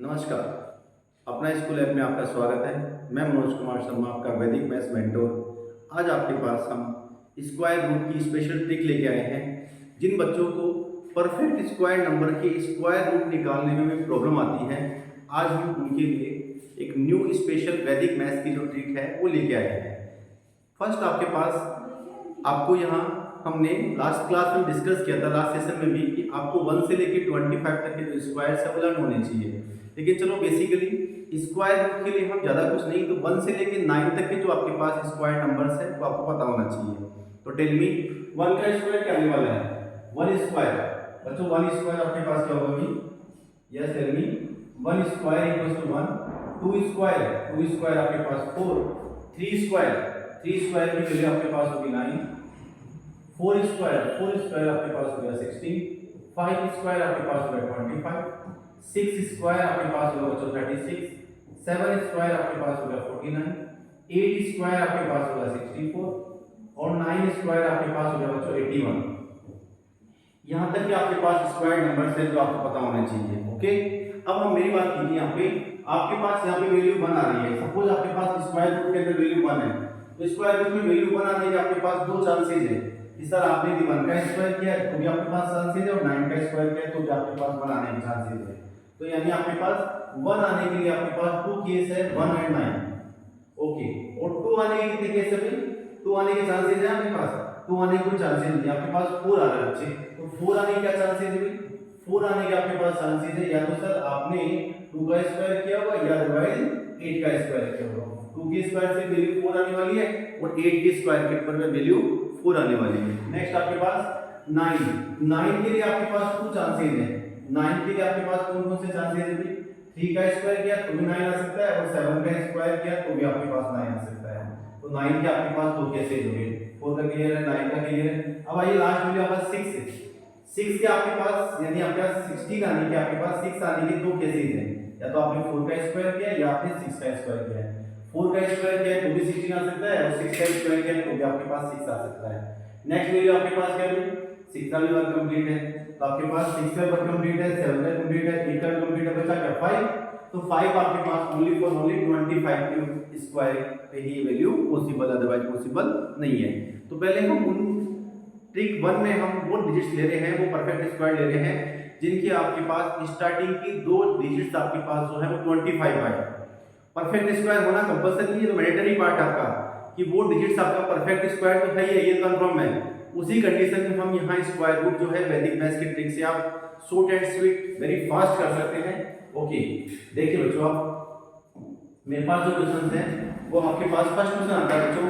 नमस्कार। अपना school app में आपका स्वागत है। मैं मनोज कुमार शर्मा, आपका वैदिक मैथ्स मेंटोर। आज आपके पास हम स्क्वायर रूट की स्पेशल ट्रिक लेके आए हैं। जिन बच्चों को परफेक्ट स्क्वायर नंबर के स्क्वायर रूट निकालने में भी प्रॉब्लम आती है, आज हम उनके लिए एक न्यू स्पेशल वैदिक मैथ्स की जो ट्रिक है वो लेके आए हैं। फर्स्ट आपके पास आपको यहाँ हमने लास्ट क्लास में डिस्कस किया था, लास्ट सेशन में भी, कि आपको 1 से लेकर 25 तक के जो स्क्वायर है वो लर्न होने चाहिए। लेकिन चलो बेसिकली स्क्वायर रूट के लिए हम ज़्यादा कुछ नहीं, तो 1 से लेकर 9 तक के जो आपके पास स्क्वायर नंबर्स है वो आपको पता होना चाहिए। तो टेल मी 1 का स्क्वायर क्या आने वाला है? 1 स्क्वायर। बच्चों 1 स्क्वायर आपके पास क्या होगा? Yes tell me. 1 square equals to 1। 2 square आपके पास 4। 3 स्क्वायर की वैल्यू आपके पास होगी 9। 4 स्क्वायर आपके पास हो गया 16। 5 स्क्वायर आपके पास हो गया 25। 6 स्क्वायर आपके पास होगा बच्चों 36। 7 स्क्वायर आपके पास होगा 49। 8 स्क्वायर आपके पास होगा 64 और 9 स्क्वायर आपके पास होगा बच्चों 81। यहाँ तक कि आपके पास स्क्वायर नंबर है जो आपको पता होना चाहिए। ओके, अब हम मेरी बात कीजिए। यहाँ पे आपके पास यहाँ पे वैल्यू 1 आ रही है। सपोज आपके पास स्क्वायर रूट के अंदर वैल्यू 1 है, तो स्क्वायर रूट में वैल्यू 1 आने के आपके पास दो चांसेस है कि सर आपने यदि 1 का स्क्वायर किया तो भी आपके पास चांसेस है, और 9 का स्क्वायर किया तो भी आपके पास 1 आने के चांसेस है। तो यानी आपके पास 1 आने के लिए आपके पास दो केस है, 1 एंड 9। ओके, और 2 आने के कितने केस है भाई? 2 आने के चांसेस है आपके पास? 2 आने के कोई चांसेस नहीं, आपके पास 4 आ रहा है बच्चे। तो 4 आने के क्या चांसेस है भाई? 4 आने के आपके पास चांसेस है या तो सर आपने 2 का स्क्वायर किया होगा या अदरवाइज 8 का स्क्वायर किया होगा। 2 के स्क्वायर से वैल्यू 4 आने वाली है और 8 के स्क्वायर के ऊपर में वैल्यू 4 आने वाली है। नेक्स्ट आपके पास 9 के लिए आपके पास 2 चांसेस है। 9 के लिए आपके पास कौन कौन से चांसेस है भाई? 3 का स्क्वायर किया तो भी 9 आ सकता है और 7 का स्क्वायर किया तो भी आपके पास 9 आ सकता है। तो 9 के आपके पास दो केसेस हो गए। 4 का क्लियर है, 9 का क्लियर है। अब आइए लास्ट में आपके पास 6 है। 6 के आपके पास यानी आपके पास 16 आने के आपके पास 6 आने के दो केसेस हैं, या तो आपने 4 का स्क्वायर किया या आपने 6 का स्क्वायर किया है। 4 का स्क्वायर किया तो भी 16 आ सकता है और 6 का स्क्वायर किया तो भी आपके पास 6 आ सकता है। नेक्स्ट वैल्यू आपके पास क्या है? 6 का भी वर्क कंप्लीट है, तो आपके पास 6 का वर्क कंप्लीट है, 7 का कंप्लीट है, 8 का कंप्लीट है, बचा क्या 5। तो 5 आपके पास ओनली फॉर ओनली 25 के स्क्वायर पे ही वैल्यू पॉसिबल, अदरवाइज पॉसिबल नहीं है। तो पहले हम उन ट्रिक 1 में हम वो डिजिट्स ले रहे हैं, वो परफेक्ट स्क्वायर ले रहे हैं जिनकी आपके पास स्टार्टिंग की दो डिजिट्स आपके पास जो है वो 25 है। परफेक्ट स्क्वायर होना कंपलसरी है, तो मैंडेटरी पार्ट आपका कि वो डिजिट्स आपका परफेक्ट स्क्वायर तो है ही है, ये कंफर्म है। उसी कंडीशन में हम यहाँ स्क्वायर रूट जो है वैदिक मैथ्स की ट्रिक से आप short and sweet very fast कर सकते हैं। ओके, देखिए बच्चों, आप मेरे पास जो क्वेश्चन है वो आपके पास फर्स्ट क्वेश्चन आता है बच्चों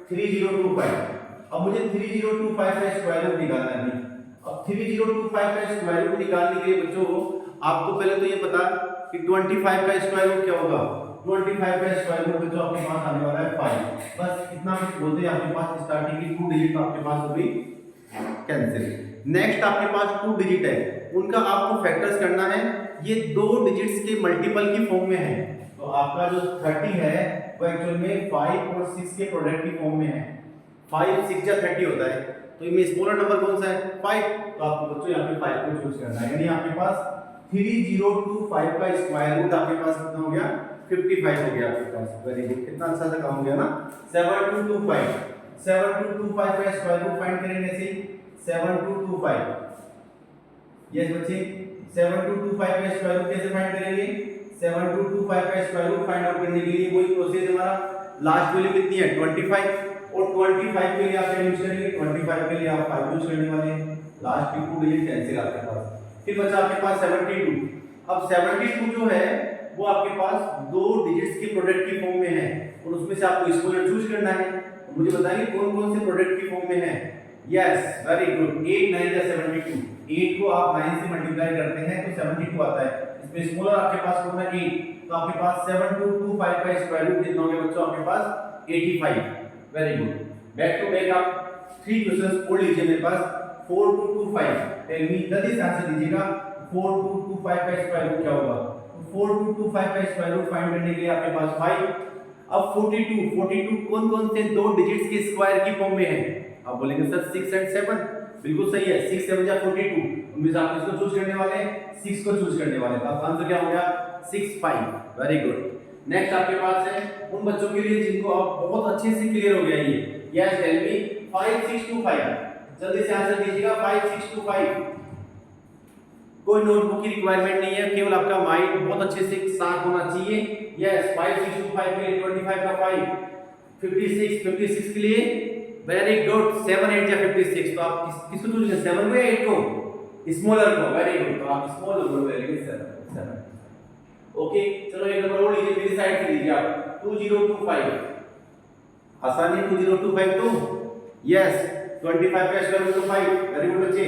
3025। अब मुझे 3025 का स्क्वायर रूट निकालना है। अब 3025 का स्क्वायर रूट निकालने के लिए बच्चों आपको पहले तो ये पता कि 25 का स्क्वायर रूट क्या होगा। 25 का स्क्वायर रूट बच्चों आपके पास आने वाला है 5। बस इतना कुछ बोलते हैं, आपके पास स्टार्टिंग की 2 डिजिट आपके पास हो गई कैंसिल। नेक्स्ट आपके पास 2 डिजिट है, उनका आपको फैक्टर्स करना है। ये 2 डिजिट्स के मल्टीपल की फॉर्म में है, तो आपका जो 30 है वो एक्चुअल में 5 और 6 के प्रोडक्ट की फॉर्म में है। 5 6 या 30 होता है, तो इनमें स्मॉलर नंबर कौन सा है? 5। तो आपको बच्चों यहाँ पे 5 को चूज करना है। यानी आपके पास 3025 का स्क्वायर रूट आपके पास कितना हो गया? 55 हो गया आपके पास। वेरी गुड, कितना अच्छा सा काम हो गया ना। 7225 7225 का स्क्वायर रूट फाइंड करेंगे ऐसे 7225। यस बच्चे, 7225 का स्क्वायर रूट कैसे फाइंड करेंगे? 7225 का स्क्वायर रूट फाइंड आउट करने के लिए वही प्रोसेस हमारा। लास्ट वैल्यू कितनी है? 25, और 25 के लिए आप क्या यूज करेंगे? 25 के लिए आप 5 यूज करने वाले हैं। लास्ट की 2 डिजिट कैंसिल आपके पास। फिर बचा आपके पास 72। अब 72 जो है वो आपके पास 2 डिजिट्स के प्रोडक्ट की फॉर्म में है, और उसमें से आपको स्क्वायर चूज करना है। तो मुझे बताइए कौन कौन से प्रोडक्ट की फॉर्म में है? यस वेरी गुड, 8 9 या 72। 8 को आप 9 से मल्टीप्लाई करते हैं तो 72 आता है। इसमें स्मॉलर आपके पास कौन है? 8। तो आपके पास 7225 का स्क्वायर रूट कितना हो गया बच्चों? आपके पास 85। Very good, back to back आप 3 क्वेश्चंस पढ़ लीजिए मेरे पास। 4225 टेल मी, जल्दी से आंसर दीजिएगा। 4225 का स्क्वायर रूट क्या होगा? 4225 का स्क्वायर रूट फाइंड करने के लिए आपके पास 5। अब 42 कौन कौन से 2 डिजिट्स के स्क्वायर की फॉर्म में है? आप बोलेंगे सर 6 एंड 7। बिल्कुल सही है, 6 7 या 42। उनमें से आप किसको चूज करने वाले हैं? 6 को चूज करने वाले हैं। तो आंसर क्या हो गया? 65। Very good. नेक्स्ट आपके पास है उन बच्चों के लिए जिनको आप बहुत अच्छे से क्लियर हो गया ये। Yes tell me 5625। जल्दी से आंसर दीजिएगा 5625। कोई नोटबुक की रिक्वायरमेंट नहीं है, केवल आपका माइंड बहुत अच्छे से साफ होना चाहिए। यस 5625 के लिए 25 का 5 56 के लिए वेरी गुड 7 8 या 56। तो आप किसको चूज करें 7 को या 8 को? स्मॉलर को। Very good. तो आप स्मॉलर को ले लेंगे 7। ओके चलो एक नंबर और लीजिए, मेरी साइड से लीजिए आप 2025। आसानी 2025 तो यस 25 का स्क्वायर रूट 5। वेरी गुड बच्चे।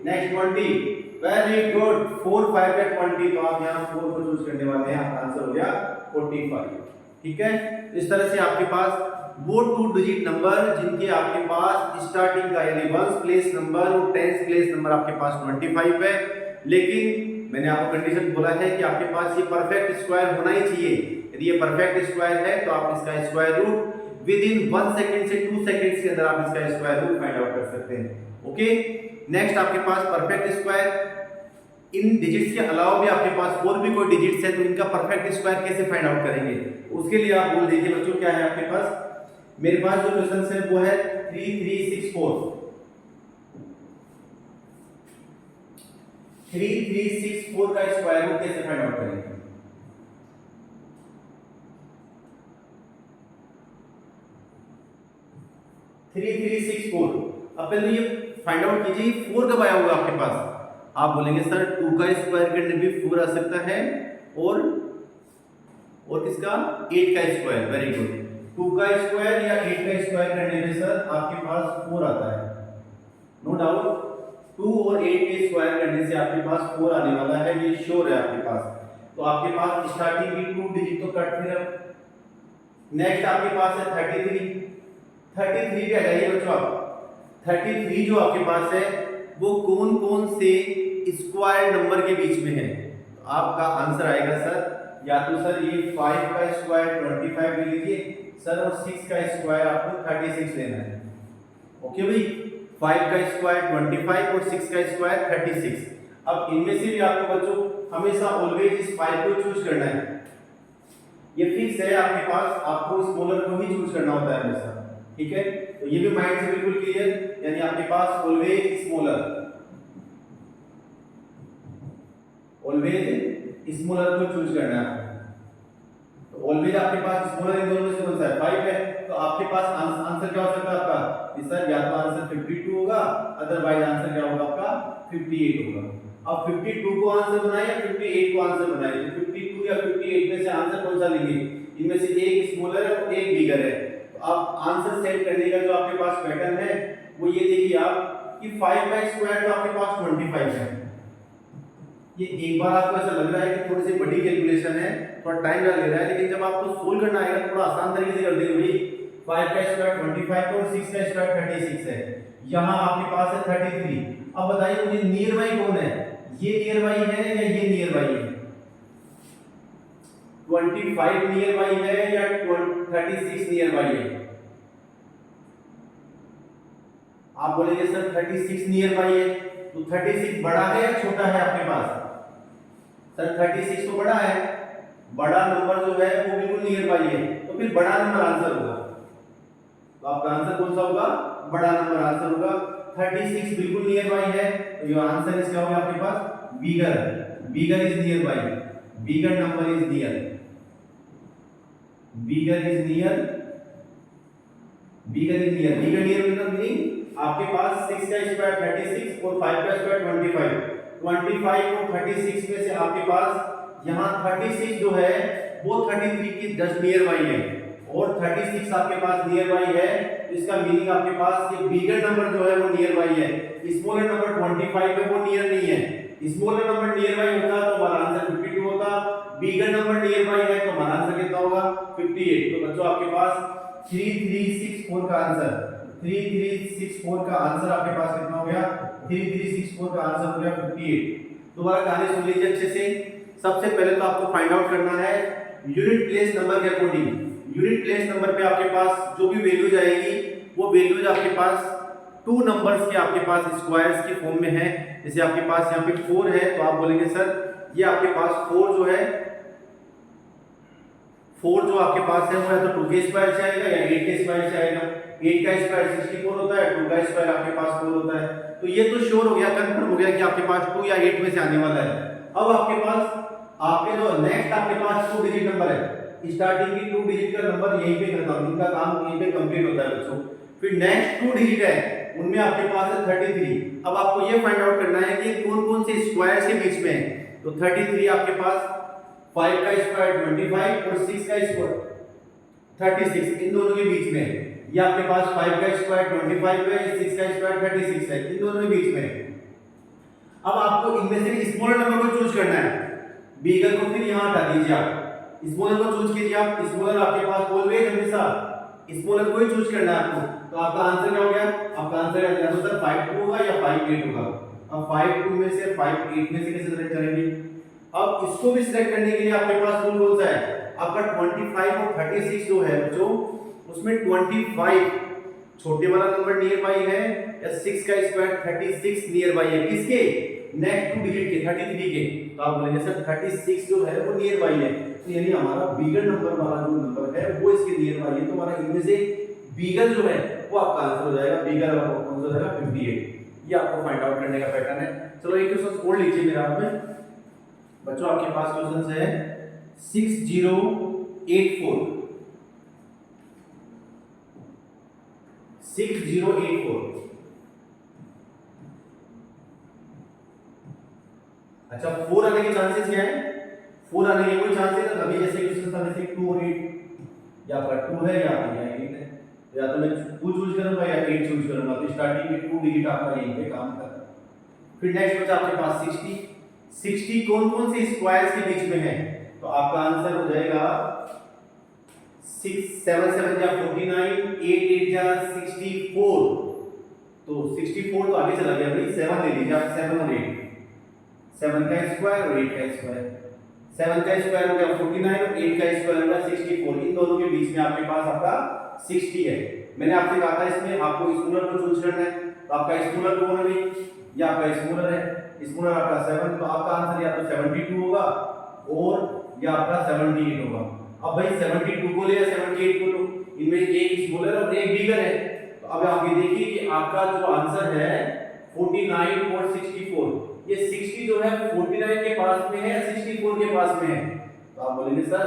नेक्स्ट 20। वेरी गुड 4 5 का 20। तो आप यहां 4 को चूज करने वाले हैं, आपका आंसर हो गया 45। ठीक है। इस तरह से आपके पास वो 2 डिजिट नंबर जिनके आपके पास स्टार्टिंग का यानी 1 प्लेस नंबर और 10 प्लेस नंबर आपके पास 25 है, लेकिन मैंने आपको कंडीशन बोला है कि आपके पास ये परफेक्ट स्क्वायर होना ही चाहिए। यदि ये परफेक्ट स्क्वायर है तो आप इसका square root within 1 second से 2 सेकंड्स के अंदर आप इसका स्क्वायर रूट फाइंड आउट कर सकते हैं। ओके नेक्स्ट आपके पास परफेक्ट स्क्वायर, इन डिजिट्स के अलावा भी आपके पास और भी कोई डिजिट्स है तो इनका परफेक्ट स्क्वायर कैसे फाइंड आउट करेंगे, उसके लिए आप बोल दीजिए बच्चों क्या है आपके पास। मेरे पास जो क्वेश्चन है वो है 3364। 3364 का स्क्वायर रूट कैसे फाइंड आउट करेंगे? अब पहले ये फाइंड आउट कीजिए 4 कब आया होगा आपके पास। आप बोलेंगे सर 2 का स्क्वायर करने भी 4 आ सकता है और किसका 8 का स्क्वायर। Very good. 2 का स्क्वायर या 8 का स्क्वायर करने में सर आपके पास 4 आता है, नो डाउट। 2 और 8 के स्क्वायर करने से आपके पास 4 आने वाला है, ये श्योर है आपके पास। तो आपके पास स्टार्टिंग की 2 डिजिट तो कट फिर। नेक्स्ट आपके पास है 33 पे आ जाइए बच्चों आप। 33 जो आपके पास है वो कौन कौन से स्क्वायर नंबर के बीच में है? तो आपका आंसर आएगा सर या तो सर ये 5 का स्क्वायर 25 ले लीजिए सर, और 6 का स्क्वायर आपको 36 लेना है। ओके भाई 5 का स्क्वायर 25 और 6 का स्क्वायर 36। अब इनमें से भी आपको बच्चों हमेशा ऑलवेज इस 5 को चूज करना है, ये फिक्स है आपके पास, आपको स्मॉलर को ही चूज करना होता है हमेशा। ठीक है तो ये भी माइंड से बिल्कुल क्लियर, यानी आपके पास ऑलवेज स्मॉलर को चूज करना है। तो ऑलवेज आपके पास स्मॉलर इन दोनों में से कौन सा है 5 है, तो आपके पास आंसर क्या हो सकता है आपका सर, या तो आंसर 52 होगा, अदरवाइज आंसर क्या होगा आपका 58 होगा। अब 52 को आंसर बनाए या 58 को आंसर बनाए, तो 52 या 58 में से आंसर कौन सा लेंगे? इनमें से एक स्मॉलर है और एक बिगर है। तो आप आंसर सेट करने का जो आपके पास पैटर्न है वो ये देखिए आप कि 5 का स्क्वायर तो आपके पास 25 है। ये एक बार आपको ऐसा लग रहा है कि थोड़ी सी बड़ी कैलकुलेशन है, थोड़ा टाइम ले रहा है, लेकिन जब आपको सोल्व करना आएगा तो थोड़ा आसान तरीके से कर देंगे भाई। 5 का स्क्वायर 25 और 6 का स्क्वायर 36 है, यहाँ आपके पास है 33। अब बताइए मुझे नियर बाई कौन है, ये नियर बाई है या ये नियर बाई है? 25 नियर बाई है या 36 नियर बाई है? आप बोलेंगे सर 36 नियर बाई है, तो 36 बड़ा है या छोटा है आपके पास? सर 36 तो बड़ा है, बड़ा नंबर जो है वो बिल्कुल नियर बाई है, तो फिर बड़ा नंबर आंसर होगा। तो आपका आंसर कौन सा होगा? बड़ा नंबर आंसर होगा। 36 बिल्कुल नियर बाई है, तो योर आंसर इज क्या होगा आपके पास? Bigger is near by, bigger number is near, bigger near मतलब मीनिंग आपके पास 6 का स्क्वायर 36 और 5 का स्क्वायर 25 और 36 में से आपके पास यहाँ 36 जो है वो 33 की जस्ट नियर बाई है, और 36 आपके पास नियर बाई है, तो इसका मीनिंग आपके पास ये बिगर नंबर जो है वो नियर बाई है। स्मॉलर नंबर 25 है वो नियर नहीं है। स्मॉलर नंबर नियर बाई होता तो हमारा आंसर 52 होता, बिगर नंबर नियर बाई है तो हमारा आंसर कितना होगा? 58। तो बच्चों आपके पास 3364 का आंसर 3364 का आंसर आपके पास कितना हो गया? 3364 का आंसर हो गया 58। दोबारा कहानी सुन लीजिए अच्छे से। सबसे पहले तो आपको फाइंड आउट करना है यूनिट प्लेस नंबर के अकॉर्डिंग। यूनिट प्लेस नंबर पे आपके पास जो भी वैल्यूज आएगी वो वैल्यूज आपके पास 2 नंबर्स के आपके पास स्क्वायर्स की फॉर्म में है। जैसे आपके पास यहाँ पे 4 है, तो आप बोलेंगे सर ये आपके पास 4 जो है 4 जो आपके पास है वो या तो 2 के स्क्वायर से आएगा या 8 के स्क्वायर से आएगा। 8 का स्क्वायर 64 होता है, 2 का स्क्वायर आपके पास 4 होता है। तो ये तो श्योर हो गया, कंफर्म हो गया कि आपके पास 2 या 8 में से आने वाला है। अब आपके पास आपके जो नेक्स्ट आपके पास 2 डिजिट नंबर है, स्टार्टिंग की 2 डिजिट का नंबर यहीं पे करना है, इनका काम यहीं पे कंप्लीट होता है बच्चों। फिर नेक्स्ट 2 डिजिट है, उनमें आपके पास है 33। अब आपको ये फाइंड आउट करना है कि कौन-कौन से स्क्वायर के बीच में है। तो 33 आपके पास 5 का स्क्वायर 25 और 6 का स्क्वायर 36, इन दोनों के बीच में है। ये आपके पास 5 का स्क्वायर 25 है, 6 का स्क्वायर 36 है, इन दोनों के बीच में है। अब आपको इनमें से स्मॉलर नंबर को चूज करना है। बिगर को फिर यहां हटा दीजिए, आप स्मॉलर को चूज कीजिए। आप स्मॉलर आपके पास ऑलवेज हमेशा स्मॉलर को ही चूज करना है आपको। तो आपका आंसर क्या हो गया? आपका आंसर या तो सर 5 होगा या 5 8 होगा। अब 5 2 में से 5 8 में से कैसे सिलेक्ट करेंगे? अब इसको भी सिलेक्ट करने के लिए आपके पास रूल कौन सा है? आपका 25 और 36 जो है बच्चों, उसमें 25 छोटे वाला नंबर नियर बाई है या 6 का स्क्वायर 36 नियर बाई है किसके? नेक्स्ट 2 डिजिट के 33 के। तो आप बोलेंगे सर 36 जो है वो नियर बाई है, तो यानी हमारा बिगर नंबर वाला जो नंबर है वो इसके नियर बाई है। तो हमारा इनमें से बिगर जो है वो आपका आंसर हो जाएगा। बिगर वाला कौन सा हो जाएगा? 58। ये आपको फाइंड आउट करने का पैटर्न है। चलो एक क्वेश्चन और लीजिए मेरा आप में बच्चों, आपके पास क्वेश्चन है 6084 6084। अच्छा 4 आने के चांसेस क्या है? 4 आने के कोई चांसेस है अभी, जैसे क्वेश्चन था वैसे 2 और 8 या पर 2 है या 8 है, या तो मैं 2 चूज करूंगा या 8 चूज करूंगा। तो स्टार्टिंग में 2 डिजिट आपका यहीं पे काम कर रहा है। फिर नेक्स्ट बचा आपके पास 60 कौन-कौन से स्क्वायर्स के बीच में है? तो आपका आंसर हो जाएगा 6 7 7 या 49, 8 8 या 64। तो 64 तो आगे चला गया भाई, 7 ले लीजिए आप, 7 और 8, 7 का स्क्वायर और 8 का स्क्वायर। 7 का स्क्वायर हो गया 49 और 8 का स्क्वायर हो गया 64। इन दोनों के बीच में आपके पास आपका 60 है। मैंने आपसे कहा था इसमें आपको स्मॉलर को चूज करना है। तो आपका स्मॉलर कौन है भाई? ये आपका स्मॉलर है। स्मॉलर आपका 7, तो आपका आंसर या तो 72 होगा और या आपका 78 होगा। अब भाई 72 को ले या 78 को लो, इनमें एक स्मॉलर और एक बिगर है। तो अब आप ये देखिए कि आपका जो आंसर है 49 और 64, ये 60 जो है 49 के पास में है या 64 के पास में है? तो आप बोलेंगे सर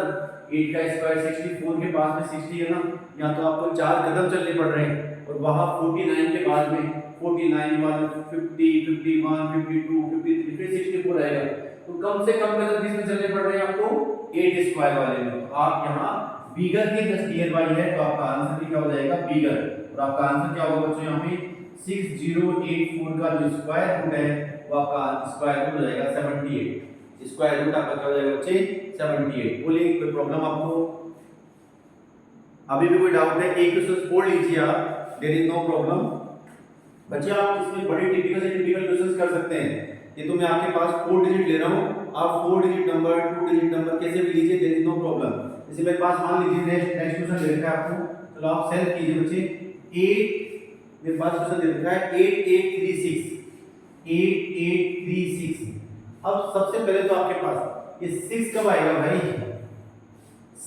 8 का स्क्वायर 64 के पास में 60 है ना, या तो आपको 4 कदम चलने पड़ रहे हैं और वहां 49 के बाद में 49 के बाद 50 51 52 53 फिर 64 आएगा। तो कम से कम कदम किसमें चलने पड़ रहे हैं आपको? 8 स्क्वायर वाले में। तो आप यहाँ बिगर के जस्ट नियर बाई है, तो आपका आंसर भी क्या हो जाएगा? बिगर। और आपका आंसर क्या होगा बच्चों? यहाँ पे 6084 का जो स्क्वायर रूट है वो आपका स्क्वायर रूट हो जाएगा 78। स्क्वायर रूट आपका क्या हो जाएगा बच्चे? 78। बोलिए कोई प्रॉब्लम आपको? अभी भी कोई डाउट है? एक क्वेश्चन पढ़ लीजिए आप, देयर इज नो प्रॉब्लम। बच्चे आप इसमें बड़े टिपिकल से टिपिकल क्वेश्चंस कर सकते हैं। ये तो मैं आपके पास 4 डिजिट ले रहा हूं, आप 4 डिजिट नंबर 2 डिजिट नंबर कैसे भी लीजिए, देयर इज नो प्रॉब्लम। जैसे मेरे पास मान लीजिए नेक्स्ट क्वेश्चन दे रखा है आपको, चलो आप सेल्फ कीजिए बच्चे। 8 मेरे पास क्वेश्चन दे रखा है 8836 8836। अब सबसे पहले तो आपके पास ये 6 कब आएगा भाई?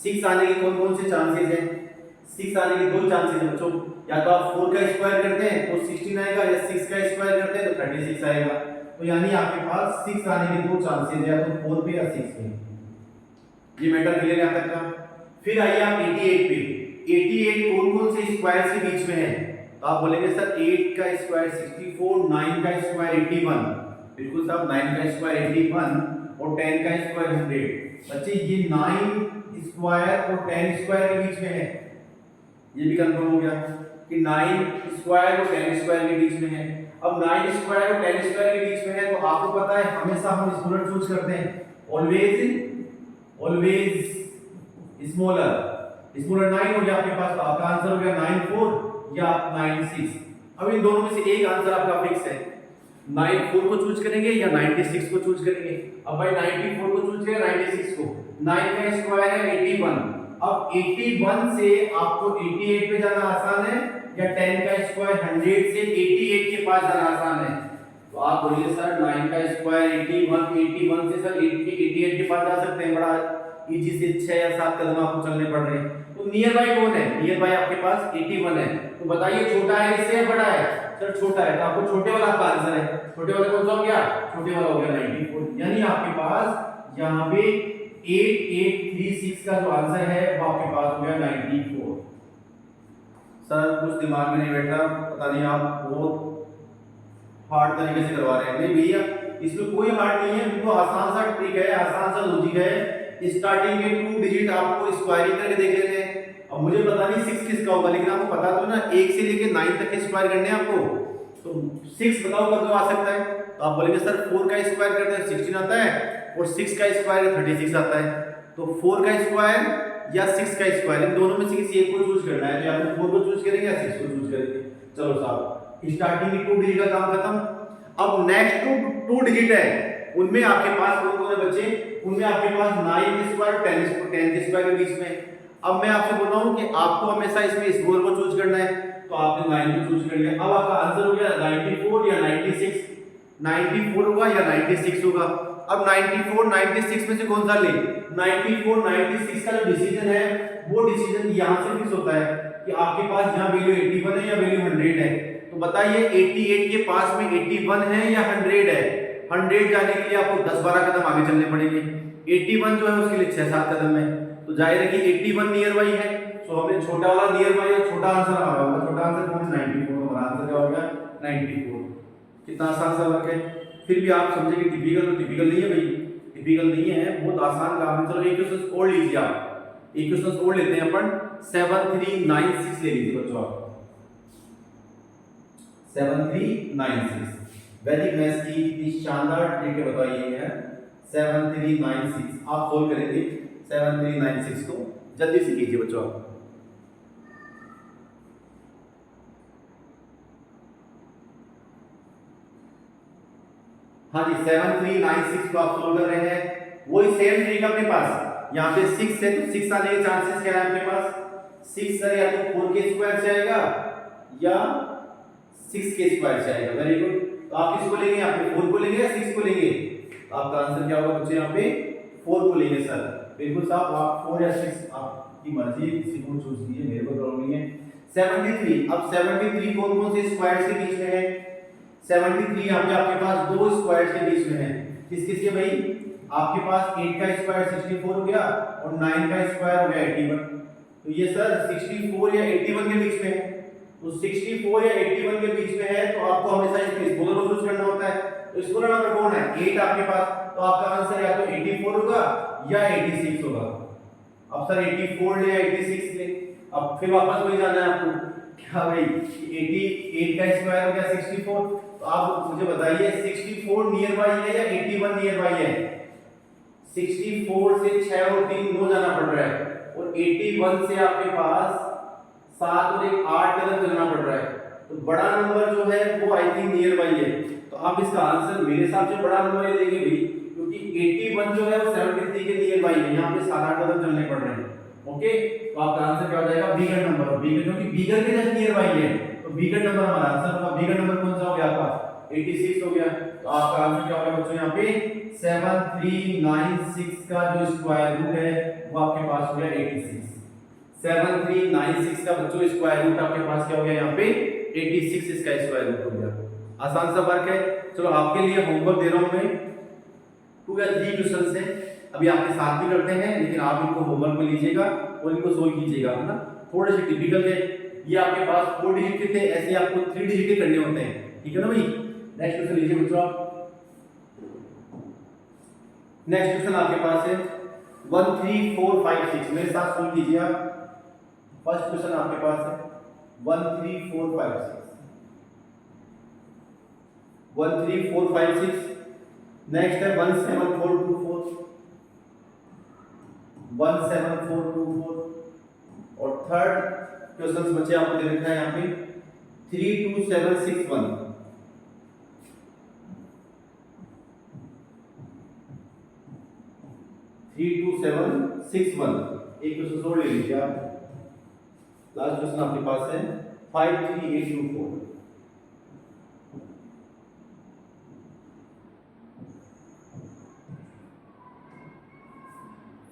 6 आने के कौन कौन से चांसेस हैं? 6 आने के दो चांसेस हैं बच्चों, या तो आप 4 का स्क्वायर करते हैं तो 16 आएगा, या 6 का स्क्वायर करते हैं तो 36 आएगा। तो यानी आपके पास 6 आने के दो चांसेस हैं, या तो 4 पे या 6 पे। ये मैटर क्लियर है यहां तक का? फिर आइए आप 88 पे। 88 कौन कौन से स्क्वायर्स के बीच में है? तो आप बोलेंगे सर 8 का स्क्वायर 64, 9 का स्क्वायर 81। बिल्कुल साहब, 9 का स्क्वायर 81 और 10 का स्क्वायर 100। बच्चे ये 9 स्क्वायर और 10 स्क्वायर के बीच में है, ये भी कंफर्म हो गया कि 9 स्क्वायर और 10 स्क्वायर के बीच में है। अब 9 स्क्वायर और 10 स्क्वायर के बीच में है, तो आपको पता है हमेशा हम स्मॉलर चूज करते हैं, ऑलवेज स्मॉलर 9 हो गया आपके पास, तो आपका आंसर हो गया 94 या 96। अब इन दोनों में से एक आंसर आपका फिक्स है, 94 को चूज करेंगे या 96 को चूज करेंगे। अब भाई 94 को चूज करें 96 को, 9 का स्क्वायर है 81। अब 81 से आपको 88 पे जाना आसान है, या 10 का स्क्वायर 100 से 88 के पास जाना आसान है? तो आप बोलिए सर 9 का स्क्वायर 81 से सर 88 के पास जा सकते हैं, बड़ा इजी से 6 या 7 कदम आपको चलने पड़ रहे हैं। तो नियर बाय कौन है? नियर बाय आपके पास 81 है। तो बताइए छोटा है इससे या बड़ा है? सर छोटा है, तो आपको छोटे वाला आपका आंसर है। छोटे वाला कौन सा हो गया? छोटे वाला हो गया 94। यानी आपके पास यहाँ पे 8836 का जो आंसर है वो आपके पास हो गया 94। सर कुछ दिमाग में नहीं बैठ रहा, पता नहीं आप बहुत हार्ड तरीके से करवा रहे हैं। नहीं भैया, इसमें कोई हार्ड नहीं है, बिल्कुल आसान सा ट्रिक है, आसान सा लॉजिक है। स्टार्टिंग के 2 डिजिट आपको स्क्वायरिंग करके देख लेते हैं। अब मुझे पता नहीं 6 किसका होगा, लेकिन आपको पता तो ना 1 से लेके 9 तक के स्क्वायर करने हैं आपको। तो 6 बताओ कब आ सकता है? तो आप बोलेंगे सर 4 का स्क्वायर करते हैं 16 आता है, और 6 का स्क्वायर 36 आता है। तो 4 का स्क्वायर या 6 का स्क्वायर, इन दोनों में से किसी एक को चूज करना है। तो या तो 4 को चूज करेंगे या 6 को चूज करेंगे। चलो साहब, स्टार्टिंग की 2 डिजिट का काम खत्म। अब नेक्स्ट 2 डिजिट है, उनमें आपके पास कौन कौन है बच्चे? उनमें आपके पास 9 के स्क्वायर और 10 के स्क्वायर के बीच में। अब मैं आपसे बोल रहा हूं कि आपको हमेशा इसमें स्कोर को चूज करना है। तो आपने 9 को चूज कर लिया। अब आपका आंसर हो गया 94 या 96। 94 होगा या 96 होगा। अब 94 96 में से कौन सा ले? 94 96 का जो डिसीजन है वो डिसीजन यहां से फिक्स होता है कि आपके पास यहां वैल्यू 81 है या वैल्यू 100 है। तो बताइए 88 के पास में 81 है या 100 है? 100 जाने के लिए आपको 10-12 कदम आगे चलने पड़ेंगे। 81 जो है उसके लिए 6-7 कदम है। तो जाहिर है कि 81 नियर बाई है। सो हमने छोटा वाला नियर बाई और छोटा आंसर हमारा होगा। छोटा आंसर कौन है? 94। हमारा आंसर क्या हो गया? 94। कितना आसान सा वर्क है। फिर भी आप समझे कि टिपिकल, तो टिपिकल नहीं है भाई, टिपिकल नहीं है, बहुत आसान काम है। चलो एक क्वेश्चन और लीजिए आप, एक क्वेश्चन और लेते हैं अपन। 7396 ले लीजिए बच्चों आप। 7396 वैदिक मैथ्स की इतनी शानदार ट्रिक है, बताइए। 7396 आप सोल्व करेंगे। 7396 को जल्दी से कीजिए बच्चों आप। हाँ जी, 7396 को आप सोल्व कर रहे हैं। वही सेम ट्रिक अपने पास, यहाँ पे 6 है तो 6 आने के चांसेस क्या है आपके पास? 6 सर या तो 4 के स्क्वायर से आएगा या 6 के स्क्वायर से आएगा। Very good. तो आप किसको लेंगे? यहाँ पे 4 को लेंगे या 6 को लेंगे? तो आपका आंसर क्या होगा बच्चे? यहाँ पे 4 को लेंगे सर। बिल्कुल साहब, आप 4 या 6 आपकी मर्जी, किसी को चूज कीजिए, मेरे को प्रॉब्लम नहीं है। 73, अब 73 कौन कौन से स्क्वायर्स के बीच में है? 73 यहाँ पे आपके पास 2 स्क्वायर्स के बीच में है। किस किस के भाई? आपके पास 8 का स्क्वायर 64 हो गया और 9 का स्क्वायर हो गया 81। तो ये सर 64 या 81 के बीच में है। तो 64 या 81 के बीच में है, तो आपको हमेशा इसमें स्मॉलर को चूज करना होता है। तो स्मॉलर नंबर कौन है? 8 आपके पास। तो आपका आंसर या तो 84 होगा या 86 होगा। अब सर 84 ले या 86 ले, अब फिर वापस वही जाना है आपको। क्या भाई, 88 का स्क्वायर हो गया 64। तो आप मुझे बताइए 64 नियर बाई है या 81 नियर बाई है? 64 से 6 और 3 9 जाना पड़ रहा है, और 81 से आपके पास 7 और 1 8 कदम चलना पड़ रहा है। तो बड़ा नंबर जो है वो आई थिंक नियर बाई है। तो आप इसका आंसर मेरे हिसाब से बड़ा नंबर ही देंगे भाई, क्योंकि 81 जो है वो 73 के नियर बाई है। यहाँ पे 7-8 कदम चलने पड़ रहे हैं। ओके, तो आपका आंसर क्या हो जाएगा? Bigger number. बिगर क्योंकि बिगर के जस्ट नियर बाई है, तो बिगर नंबर हमारा आंसर होगा। बिगर नंबर कौन सा हो गया आपका? 86 हो गया। तो आपका आंसर क्या होगा बच्चों? यहाँ पे 7396 का जो स्क्वायर रूट है वो आपके पास हो गया 86। 7396 का बच्चों स्क्वायर रूट आपके पास क्या हो गया? यहाँ पे 86 इसका स्क्वायर रूट हो गया। आसान सा वर्क है। चलो आपके लिए होमवर्क दे रहा हूं मैं, 2 या 3 क्वेश्चन है, अभी आपके साथ भी करते हैं, लेकिन आप इनको होमवर्क में लीजिएगा और इनको सोल्व कीजिएगा, है ना। थोड़े से टिपिकल है ये। आपके पास 4 डिजिट के थे, ऐसे आपको 3 डिजिट के करने होते हैं, ठीक है ना भाई। नेक्स्ट क्वेश्चन लीजिए बच्चों आप। नेक्स्ट क्वेश्चन आपके पास है 13456, मेरे साथ सोल्व कीजिए आप। फर्स्ट क्वेश्चन आपके पास है 13456। 13456। नेक्स्ट है 17424। 17424। और थर्ड क्वेश्चन बच्चे आपको दे रखा है यहाँ पे 32761। 32761। एक क्वेश्चन और ले लीजिए आप। लास्ट क्वेश्चन आपके पास है 53824।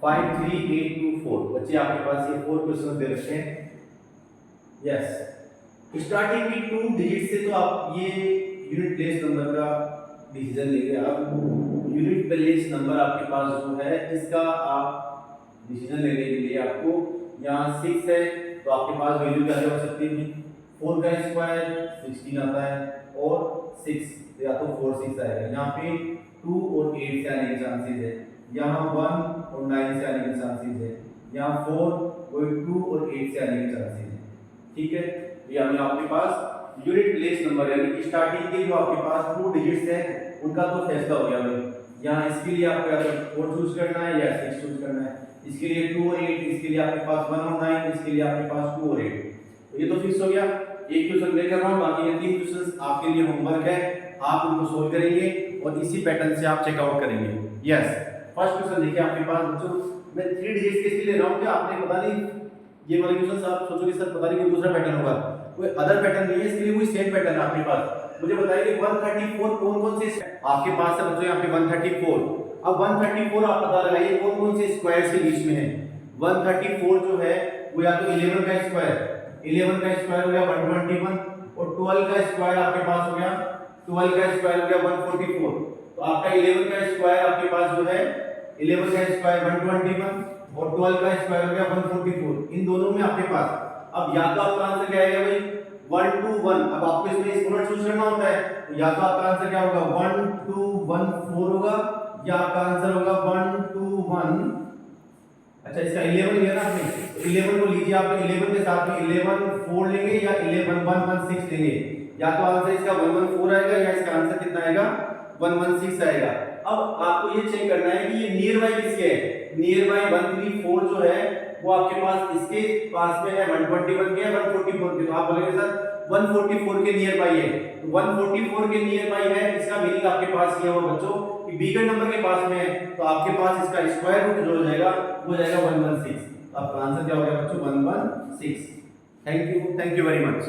53824 53824। बच्चे आपके पास ये 4 क्वेश्चन दे रखे हैं। यस, स्टार्टिंग की 2 डिजिट से तो आप ये यूनिट प्लेस नंबर का डिसीजन लेंगे। आप यूनिट प्लेस नंबर आपके पास जो है इसका आप डिसीजन लेने के लिए आपको यहाँ 6 है तो आपके पास वैल्यू क्या हो सकती है? 4 का स्क्वायर 16 आता है और 6 या तो 4 6 आएगा। यहाँ पे 2 और 8 से आने के चांसेस है, यहाँ 1 और 9 से आने के चांसेस है, यहाँ 4 और 2 और 8 से आने के चांसेस है। ठीक है, यानी आपके पास यूनिट प्लेस नंबर यानी स्टार्टिंग के जो आपके पास 2 डिजिट्स हैं उनका तो फैसला हो गया भाई। यहाँ इसके लिए आपको या तो 4 चूज करना है या 6 चूज करना है। इसके लिए 2 और 8, इसके लिए आपके पास 1 और 9, इसके लिए आपके पास 2 और 8। तो ये तो फिक्स हो गया। एक क्वेश्चन मैं कर रहा हूँ, बाकी ये 3 क्वेश्चंस आपके लिए होमवर्क है, आप उनको सोल्व करेंगे और इसी पैटर्न से आप चेकआउट करेंगे। यस, फर्स्ट क्वेश्चन देखिए आपके पास बच्चों, मैं 3 डिजिट्स के इसलिए ले रहा हूँ कि आपने पता नहीं ये वाले क्वेश्चन आप सोचोगे सर पता नहीं कोई दूसरा पैटर्न होगा, कोई अदर पैटर्न नहीं है, इसके लिए वही सेम पैटर्न है आपके पास। मुझे बताइए कि 134 कौन-कौन से आपके पास है बच्चों? यहाँ पे 134। अब 134 आप पता लगाइए कौन-कौन से स्क्वायर्स के बीच में है। 134 जो है वो या तो 11 का स्क्वायर, 11 का स्क्वायर हो गया 121 और 12 का स्क्वायर आपके पास हो गया, 12 का स्क्वायर हो गया 144। तो आपका 11 का स्क्वायर आपके पास जो है 11 का स्क्वायर 121 और 12 का स्क्वायर हो गया 144। इन दोनों में आपके पास अब या तो आपका आंसर क्या आएगा भाई 1 2 1। अब आपको इसमें स्क्वायर चूज करना होता है, तो या तो आपका आंसर क्या होगा 1 2 1 4 होगा या आपका आंसर होगा 1 2 1। अच्छा, इसका 11 लिया ना आपने, तो 11 को लीजिए आप 11 के साथ में 11 4 लेंगे या 11 1 1 6 लेंगे। या तो आंसर इसका 1 1 4 आएगा या इसका आंसर कितना आएगा 1 1 6 आएगा। अब आपको ये चेक करना है कि ये नियर बाय किसके है। नियर बाय 134 जो है वो आपके पास इसके पास में है 121 के 144 के। तो आप बोलेंगे सर 144 के नियर बाय है, तो 144 के नियर बाय है, इसका मीनिंग आपके पास ये होगा बच्चों कि बिगर नंबर के पास में है, तो आपके पास इसका स्क्वायर रूट जो हो जाएगा वो जाएगा 116। आपका आंसर क्या हो गया बच्चों 116। Thank you very much.